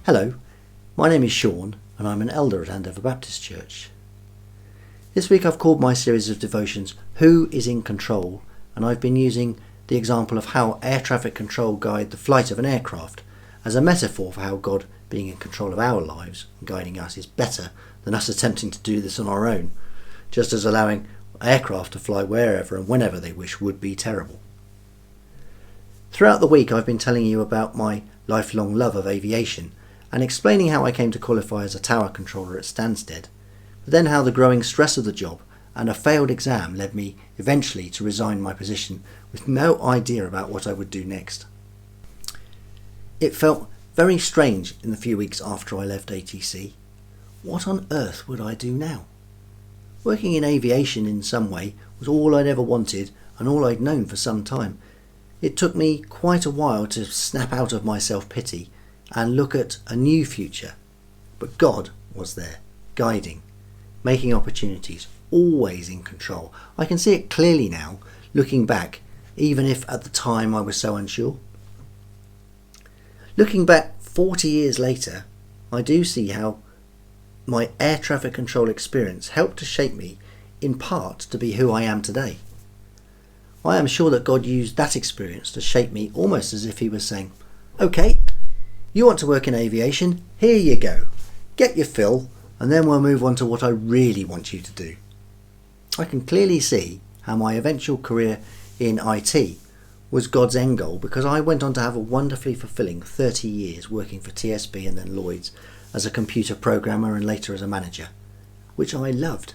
Hello, my name is Sean and I'm an elder at Andover Baptist Church. This week I've called my series of devotions Who is in Control, and I've been using the example of how air traffic control guide the flight of an aircraft as a metaphor for how God being in control of our lives and guiding us is better than us attempting to do this on our own, just as allowing aircraft to fly wherever and whenever they wish would be terrible. Throughout the week I've been telling you about my lifelong love of aviation and explaining how I came to qualify as a tower controller at Stansted, but then how the growing stress of the job and a failed exam led me eventually to resign my position with no idea about what I would do next. It felt very strange in the few weeks after I left ATC. What on earth would I do now? Working in aviation in some way was all I'd ever wanted and all I'd known for some time. It took me quite a while to snap out of my self-pity and look at a new future. But God was there, guiding, making opportunities, always in control. I can see it clearly now, looking back, even if at the time I was so unsure. Looking back 40 years later, I do see how my air traffic control experience helped to shape me, in part, to be who I am today. I am sure that God used that experience to shape me almost as if he was saying, "Okay, you want to work in aviation? Here you go. Get your fill, and then we'll move on to what I really want you to do." I can clearly see how my eventual career in IT was God's end goal, because I went on to have a wonderfully fulfilling 30 years working for TSB and then Lloyds as a computer programmer and later as a manager, which I loved,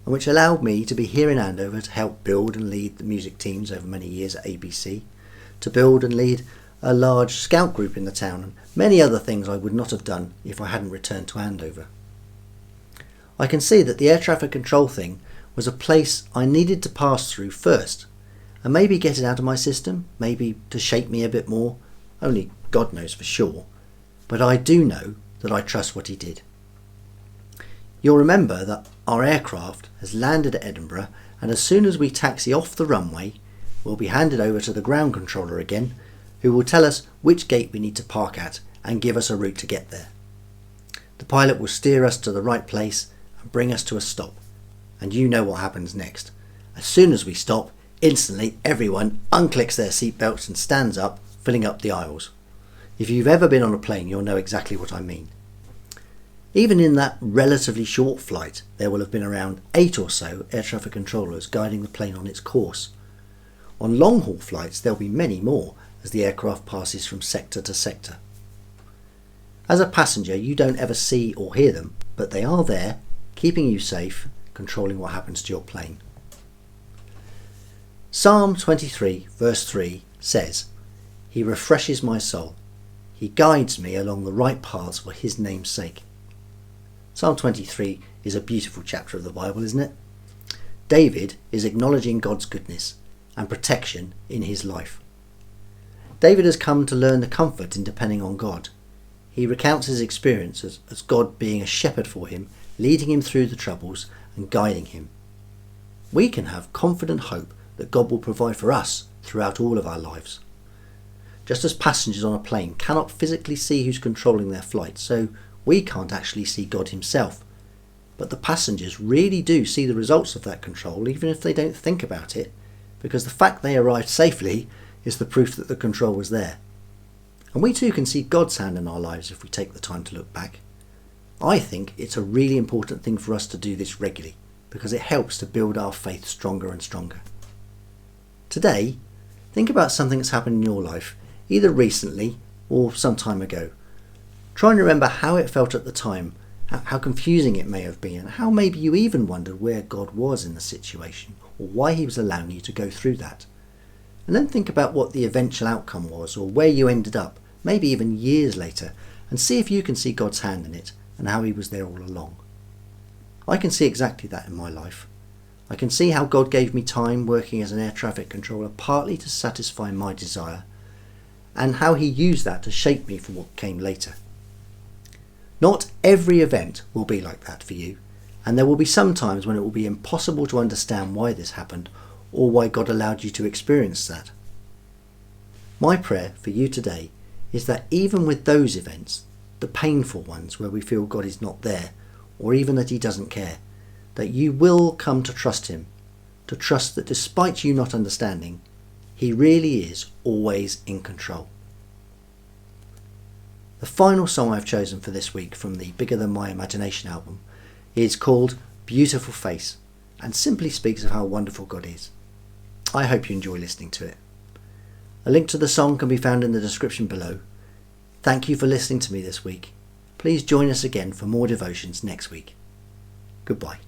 and which allowed me to be here in Andover to help build and lead the music teams over many years at ABC, to build and lead a large scout group in the town, and many other things I would not have done if I hadn't returned to Andover. I can see that the air traffic control thing was a place I needed to pass through first, and maybe get it out of my system, maybe to shape me a bit more, only God knows for sure, but I do know that I trust what he did. You'll remember that our aircraft has landed at Edinburgh, and as soon as we taxi off the runway, we'll be handed over to the ground controller again, who will tell us which gate we need to park at and give us a route to get there. The pilot will steer us to the right place and bring us to a stop, and you know what happens next. As soon as we stop, instantly everyone unclicks their seatbelts and stands up, filling up the aisles. If you've ever been on a plane, you'll know exactly what I mean. Even in that relatively short flight, there will have been around 8 or so air traffic controllers guiding the plane on its course. On long-haul flights, there'll be many more as the aircraft passes from sector to sector. As a passenger, you don't ever see or hear them, but they are there, keeping you safe, controlling what happens to your plane. Psalm 23 verse 3 says, "He refreshes my soul. He guides me along the right paths for his name's sake." Psalm 23 is a beautiful chapter of the Bible, isn't it? David is acknowledging God's goodness and protection in his life. David has come to learn the comfort in depending on God. He recounts his experiences as God being a shepherd for him, leading him through the troubles and guiding him. We can have confident hope that God will provide for us throughout all of our lives. Just as passengers on a plane cannot physically see who's controlling their flight, so we can't actually see God himself. But the passengers really do see the results of that control, even if they don't think about it, because the fact they arrived safely is the proof that the control was there. And we too can see God's hand in our lives if we take the time to look back. I think it's a really important thing for us to do this regularly, because it helps to build our faith stronger and stronger. Today, think about something that's happened in your life, either recently or some time ago. Try and remember how it felt at the time, how confusing it may have been, and how maybe you even wondered where God was in the situation, or why he was allowing you to go through that. And then think about what the eventual outcome was, or where you ended up, maybe even years later, and see if you can see God's hand in it and how he was there all along. I can see exactly that in my life. I can see how God gave me time working as an air traffic controller partly to satisfy my desire, and how he used that to shape me for what came later. Not every event will be like that for you, and there will be some times when it will be impossible to understand why this happened or why God allowed you to experience that. My prayer for you today is that even with those events, the painful ones where we feel God is not there, or even that he doesn't care, that you will come to trust him, to trust that despite you not understanding, he really is always in control. The final song I've chosen for this week from the Bigger Than My Imagination album is called Beautiful Face, and simply speaks of how wonderful God is. I hope you enjoy listening to it. A link to the song can be found in the description below. Thank you for listening to me this week. Please join us again for more devotions next week. Goodbye.